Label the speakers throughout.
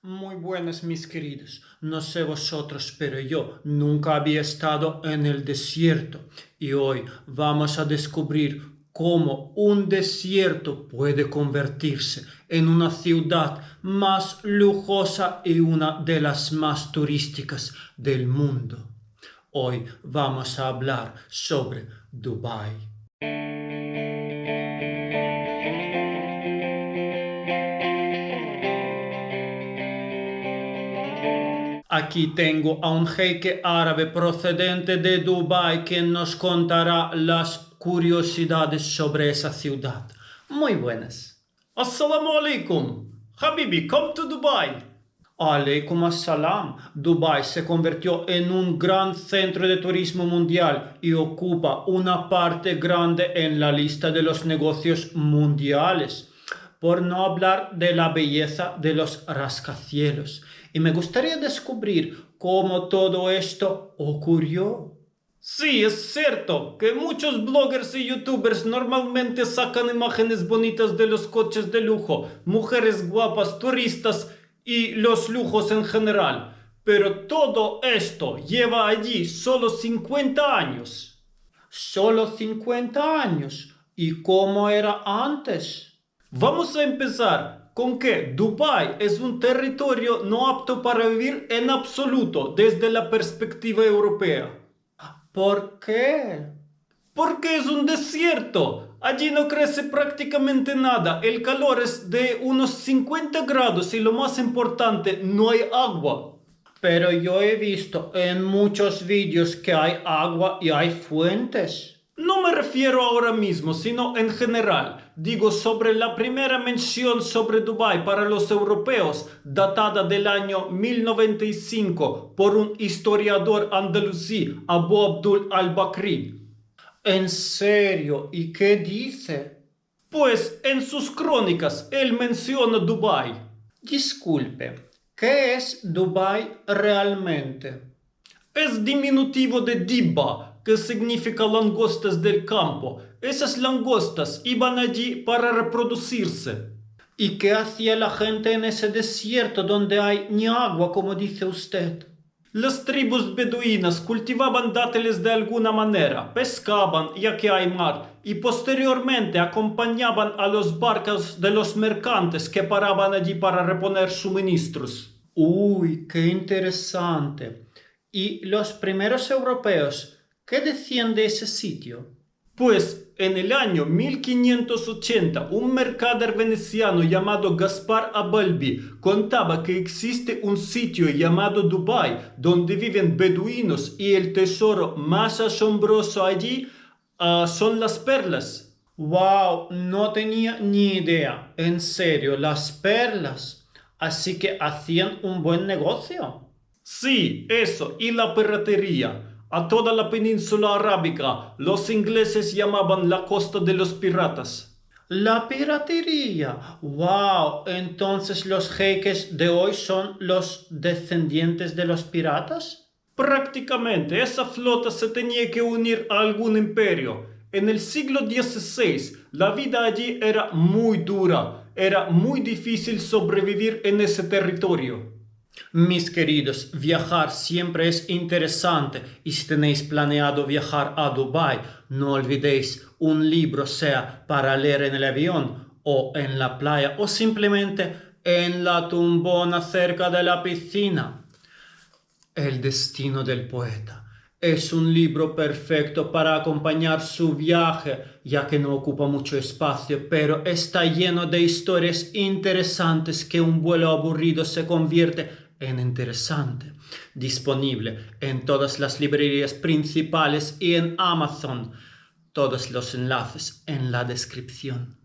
Speaker 1: Muy buenas, mis queridos. No sé vosotros, pero yo nunca había estado en el desierto y hoy vamos a descubrir cómo un desierto puede convertirse en una ciudad más lujosa y una de las más turísticas del mundo. Hoy vamos a hablar sobre Dubái. Aquí tengo a un jeque árabe procedente de Dubái quien nos contará las curiosidades sobre esa ciudad. Muy buenas. Assalamu alaikum. Habibi, come to Dubai. Alaikum assalam. Dubái se convirtió en un gran centro de turismo mundial y ocupa una parte grande en la lista de los negocios mundiales, por no hablar de la belleza de los rascacielos. Y me gustaría descubrir cómo todo esto ocurrió. Sí, es cierto que muchos bloggers y youtubers normalmente sacan imágenes bonitas de los coches de lujo, mujeres guapas, turistas y los lujos en general. Pero todo esto lleva allí solo 50 años. ¿Solo 50 años? ¿Y cómo era antes? Vamos a empezar con que Dubái es un territorio no apto para vivir en absoluto desde la perspectiva europea. ¿Por qué? Porque es un desierto. Allí no crece prácticamente nada. El calor es de unos 50 grados y lo más importante, no hay agua. Pero yo he visto en muchos vídeos que hay agua y hay fuentes. No me refiero ahora mismo, sino en general. Digo sobre la primera mención sobre Dubái para los europeos, datada del año 1095 por un historiador andalusí, Abu Abdul al-Bakri. ¿En serio? ¿Y qué dice? Pues en sus crónicas él menciona Dubái. Disculpe, ¿qué es Dubái realmente? Es diminutivo de Dibba, que significa langostas del campo. Esas langostas iban allí para reproducirse. ¿Y qué hacía la gente en ese desierto donde hay ni agua, como dice usted? Las tribus beduinas cultivaban dátiles de alguna manera, pescaban ya que hay mar y posteriormente acompañaban a los barcos de los mercantes que paraban allí para reponer suministros. Uy, qué interesante. ¿Y los primeros europeos qué decían de ese sitio? Pues en el año 1580 un mercader veneciano llamado Gaspar Abalbi contaba que existe un sitio llamado Dubái donde viven beduinos y el tesoro más asombroso allí son las perlas. ¡Wow! No tenía ni idea. En serio, las perlas. Así que hacían un buen negocio. Sí, eso, y la piratería. A toda la península arábiga los ingleses llamaban la costa de los piratas. La piratería. ¡Wow! Entonces los jeques de hoy son los descendientes de los piratas. Prácticamente, esa flota se tenía que unir a algún imperio. En el siglo XVI, la vida allí era muy dura. Era muy difícil sobrevivir en ese territorio. Mis queridos, viajar siempre es interesante y si tenéis planeado viajar a Dubái, no olvidéis un libro, sea para leer en el avión o en la playa o simplemente en la tumbona cerca de la piscina. El destino del poeta. Es un libro perfecto para acompañar su viaje, ya que no ocupa mucho espacio, pero está lleno de historias interesantes que un vuelo aburrido se convierte en interesante. Disponible en todas las librerías principales y en Amazon. Todos los enlaces en la descripción.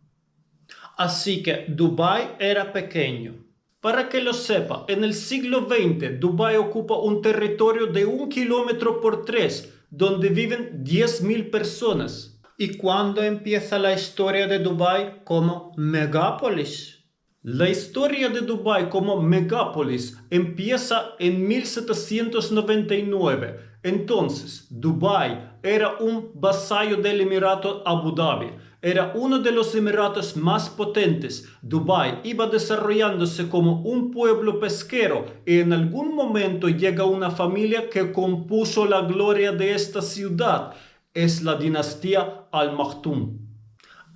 Speaker 1: Así que Dubái era pequeño. Para que lo sepa, en el siglo XX Dubái ocupa un territorio de 1 kilómetro por 3, donde viven 10.000 personas. ¿Y cuándo empieza la historia de Dubái como megápolis?
Speaker 2: La historia de Dubái como megápolis empieza en 1799. Entonces, Dubái era un vasallo del Emirato Abu Dhabi. Era uno de los emiratos más potentes. Dubái iba desarrollándose como un pueblo pesquero y en algún momento llega una familia que compuso la gloria de esta ciudad. Es la dinastía Al Maktoum.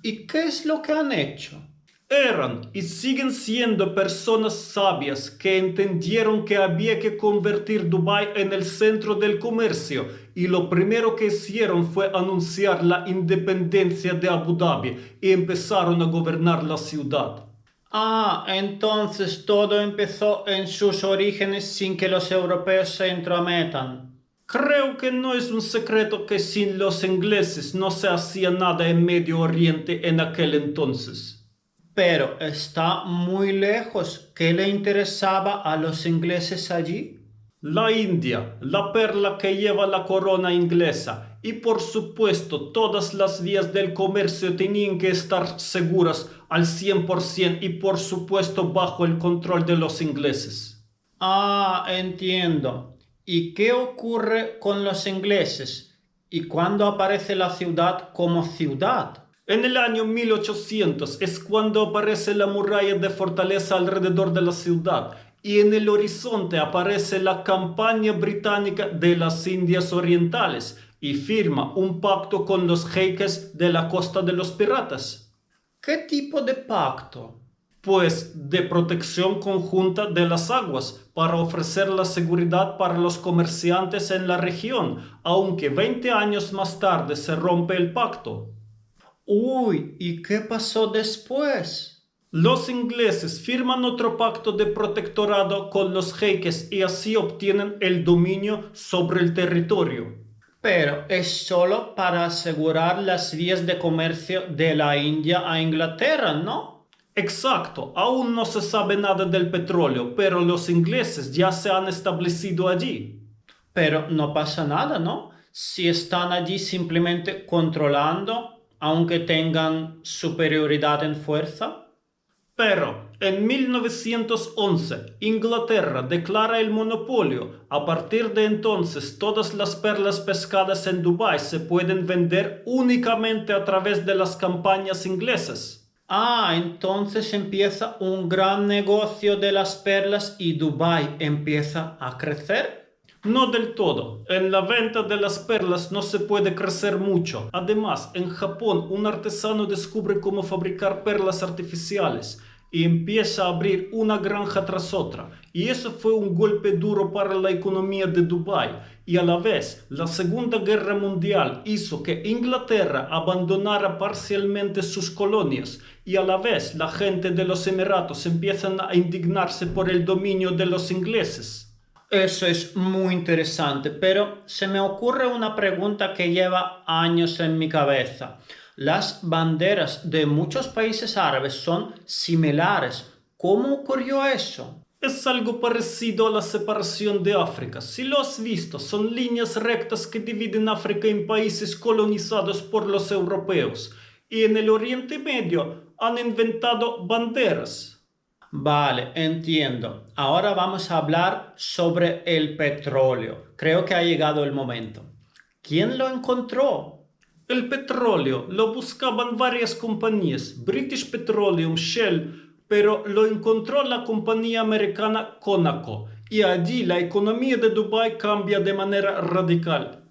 Speaker 1: ¿Y qué es lo que han hecho?
Speaker 2: Eran y siguen siendo personas sabias que entendieron que había que convertir Dubái en el centro del comercio y lo primero que hicieron fue anunciar la independencia de Abu Dhabi y empezaron a gobernar la ciudad.
Speaker 1: Ah, entonces todo empezó en sus orígenes sin que los europeos se entrometan.
Speaker 2: Creo que no es un secreto que sin los ingleses no se hacía nada en Medio Oriente en aquel entonces.
Speaker 1: Pero está muy lejos. ¿Qué le interesaba a los ingleses allí?
Speaker 2: La India, la perla que lleva la corona inglesa, y por supuesto todas las vías del comercio tenían que estar seguras al 100% y por supuesto bajo el control de los ingleses.
Speaker 1: Ah, entiendo. ¿Y qué ocurre con los ingleses? ¿Y cuándo aparece la ciudad como ciudad?
Speaker 2: En el año 1800 es cuando aparece la muralla de fortaleza alrededor de la ciudad y en el horizonte aparece la campaña británica de las Indias Orientales y firma un pacto con los jeiques de la costa de los piratas.
Speaker 1: ¿Qué tipo de pacto?
Speaker 2: Pues de protección conjunta de las aguas para ofrecer la seguridad para los comerciantes en la región, aunque 20 años más tarde se rompe el pacto.
Speaker 1: Uy, ¿y qué pasó después?
Speaker 2: Los ingleses firman otro pacto de protectorado con los jeiques y así obtienen el dominio sobre el territorio.
Speaker 1: Pero es solo para asegurar las vías de comercio de la India a Inglaterra, ¿no?
Speaker 2: Exacto, aún no se sabe nada del petróleo, pero los ingleses ya se han establecido allí.
Speaker 1: Pero no pasa nada, ¿no? Si están allí simplemente controlando, aunque tengan superioridad en fuerza.
Speaker 2: Pero en 1911 Inglaterra declara el monopolio. A partir de entonces todas las perlas pescadas en Dubái se pueden vender únicamente a través de las campañas inglesas.
Speaker 1: Ah, entonces empieza un gran negocio de las perlas y Dubái empieza a crecer.
Speaker 2: No del todo. En la venta de las perlas no se puede crecer mucho. Además, en Japón un artesano descubre cómo fabricar perlas artificiales y empieza a abrir una granja tras otra. Y eso fue un golpe duro para la economía de Dubái. Y a la vez, la Segunda Guerra Mundial hizo que Inglaterra abandonara parcialmente sus colonias. Y a la vez, la gente de los Emiratos empiezan a indignarse por el dominio de los ingleses.
Speaker 1: Eso es muy interesante, pero se me ocurre una pregunta que lleva años en mi cabeza. Las banderas de muchos países árabes son similares. ¿Cómo ocurrió eso?
Speaker 2: Es algo parecido a la separación de África. Si lo has visto, son líneas rectas que dividen África en países colonizados por los europeos. Y en el Oriente Medio han inventado banderas.
Speaker 1: Vale, entiendo. Ahora vamos a hablar sobre el petróleo. Creo que ha llegado el momento. ¿Quién lo encontró?
Speaker 2: El petróleo lo buscaban varias compañías, British Petroleum, Shell, pero lo encontró la compañía americana Conoco. Y allí la economía de Dubái cambia de manera radical.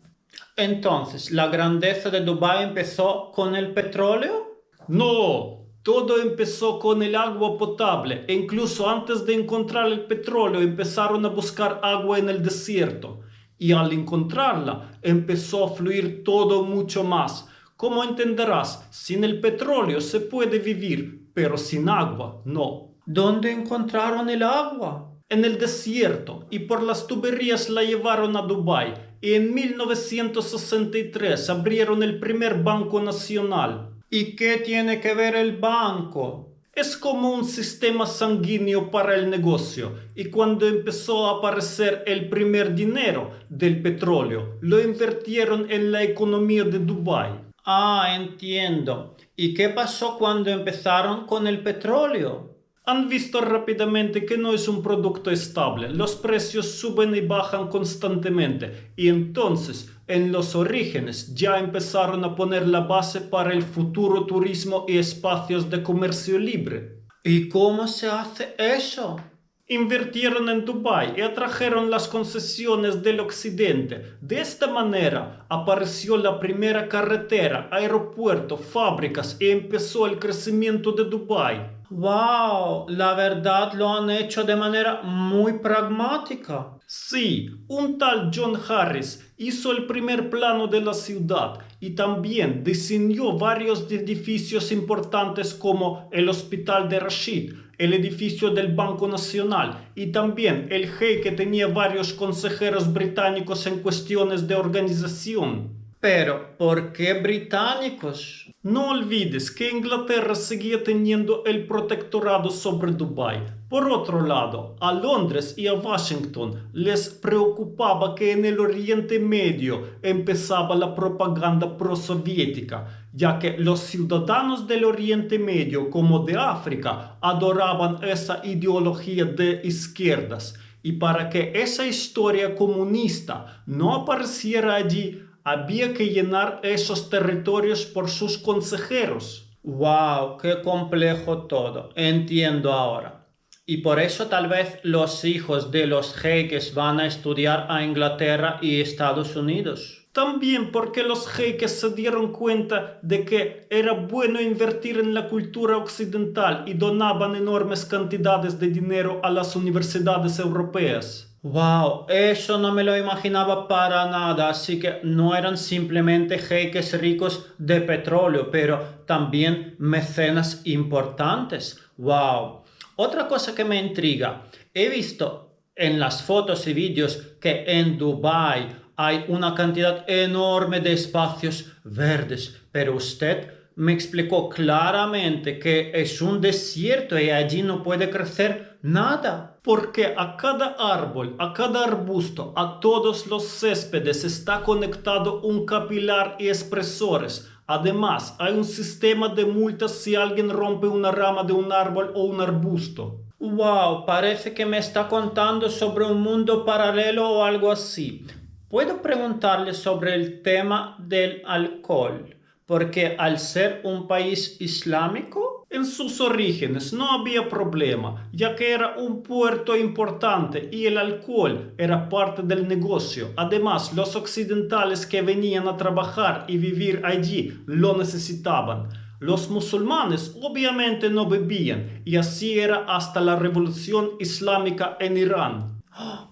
Speaker 1: Entonces, ¿la grandeza de Dubái empezó con el petróleo?
Speaker 2: No, todo empezó con el agua potable e incluso antes de encontrar el petróleo empezaron a buscar agua en el desierto. Y al encontrarla empezó a fluir todo mucho más. Como entenderás, sin el petróleo se puede vivir, pero sin agua no.
Speaker 1: ¿Dónde encontraron el agua?
Speaker 2: En el desierto y por las tuberías la llevaron a Dubái y en 1963 abrieron el primer banco nacional.
Speaker 1: ¿Y qué tiene que ver el banco?
Speaker 2: Es como un sistema sanguíneo para el negocio y cuando empezó a aparecer el primer dinero del petróleo, lo invirtieron en la economía de Dubái.
Speaker 1: Ah, entiendo. ¿Y qué pasó cuando empezaron con el petróleo?
Speaker 2: Han visto rápidamente que no es un producto estable, los precios suben y bajan constantemente y entonces en los orígenes ya empezaron a poner la base para el futuro turismo y espacios de comercio libre.
Speaker 1: ¿Y cómo se hace eso?
Speaker 2: Invirtieron en Dubái y atrajeron las concesiones del occidente. De esta manera apareció la primera carretera, aeropuerto, fábricas y empezó el crecimiento de Dubái.
Speaker 1: ¡Wow! La verdad lo han hecho de manera muy pragmática.
Speaker 2: Sí, un tal John Harris hizo el primer plano de la ciudad y también diseñó varios edificios importantes como el Hospital de Rashid, el edificio del Banco Nacional y también el jeque tenía varios consejeros británicos en cuestiones de organización.
Speaker 1: Pero, ¿por qué británicos?
Speaker 2: No olvides que Inglaterra seguía teniendo el protectorado sobre Dubái. Por otro lado, a Londres y a Washington les preocupaba que en el Oriente Medio empezaba la propaganda prosoviética, ya que los ciudadanos del Oriente Medio como de África adoraban esa ideología de izquierdas. Y para que esa historia comunista no apareciera allí, había que llenar esos territorios por sus consejeros.
Speaker 1: ¡Wow! ¡Qué complejo todo! Entiendo ahora. Y por eso tal vez los hijos de los jeques van a estudiar a Inglaterra y Estados Unidos.
Speaker 2: También porque los jeques se dieron cuenta de que era bueno invertir en la cultura occidental y donaban enormes cantidades de dinero a las universidades europeas.
Speaker 1: ¡Wow! Eso no me lo imaginaba para nada, así que no eran simplemente jeques ricos de petróleo, pero también mecenas importantes. ¡Wow! Otra cosa que me intriga, he visto en las fotos y vídeos que en Dubái hay una cantidad enorme de espacios verdes, pero usted me explicó claramente que es un desierto y allí no puede crecer nada.
Speaker 2: Porque a cada árbol, a cada arbusto, a todos los céspedes está conectado un capilar y expresores. Además, hay un sistema de multas si alguien rompe una rama de un árbol o un arbusto.
Speaker 1: ¡Wow! Parece que me está contando sobre un mundo paralelo o algo así. ¿Puedo preguntarle sobre el tema del alcohol? Porque al ser un país islámico,
Speaker 2: en sus orígenes no había problema, ya que era un puerto importante y el alcohol era parte del negocio. Además, los occidentales que venían a trabajar y vivir allí lo necesitaban. Los musulmanes obviamente no bebían y así era hasta la revolución islámica en Irán.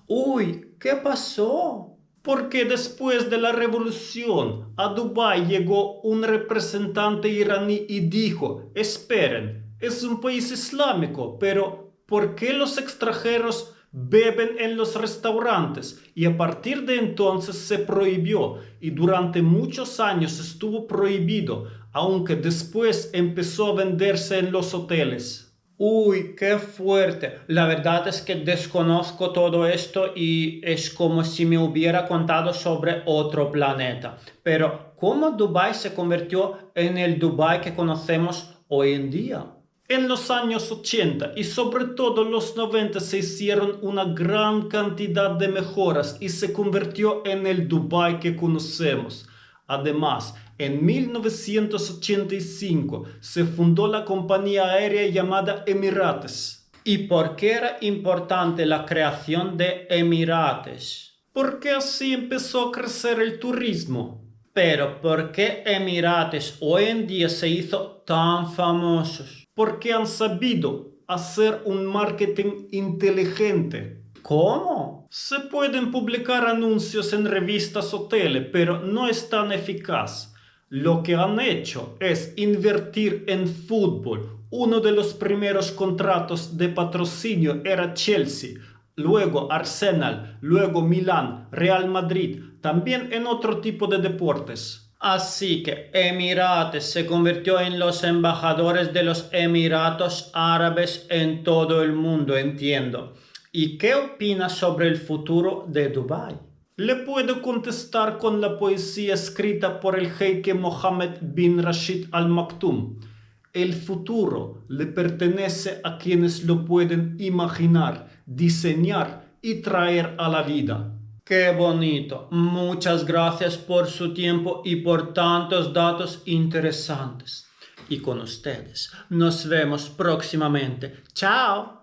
Speaker 1: ¡Uy! ¿Qué pasó?
Speaker 2: Porque después de la revolución a Dubái llegó un representante iraní y dijo, esperen, es un país islámico, pero ¿por qué los extranjeros beben en los restaurantes? Y a partir de entonces se prohibió y durante muchos años estuvo prohibido, aunque después empezó a venderse en los hoteles.
Speaker 1: Uy, qué fuerte. La verdad es que desconozco todo esto y es como si me hubiera contado sobre otro planeta. Pero, ¿cómo Dubái se convirtió en el Dubái que conocemos hoy en día?
Speaker 2: En los años 80 y sobre todo los 90 se hicieron una gran cantidad de mejoras y se convirtió en el Dubái que conocemos. Además, en 1985 se fundó la compañía aérea llamada Emirates.
Speaker 1: ¿Y por qué era importante la creación de Emirates?
Speaker 2: Porque así empezó a crecer el turismo.
Speaker 1: Pero ¿por qué Emirates hoy en día se hizo tan famosos?
Speaker 2: Porque han sabido hacer un marketing inteligente.
Speaker 1: ¿Cómo?
Speaker 2: Se pueden publicar anuncios en revistas o tele, pero no es tan eficaz. Lo que han hecho es invertir en fútbol. Uno de los primeros contratos de patrocinio era Chelsea, luego Arsenal, luego Milán, Real Madrid, también en otro tipo de deportes.
Speaker 1: Así que Emirates se convirtió en los embajadores de los Emiratos Árabes en todo el mundo, entiendo. ¿Y qué opinas sobre el futuro de Dubái?
Speaker 2: Le puedo contestar con la poesía escrita por el jeque Mohammed bin Rashid Al Maktoum. El futuro le pertenece a quienes lo pueden imaginar, diseñar y traer a la vida.
Speaker 1: Qué bonito. Muchas gracias por su tiempo y por tantos datos interesantes. Y con ustedes nos vemos próximamente. Chao.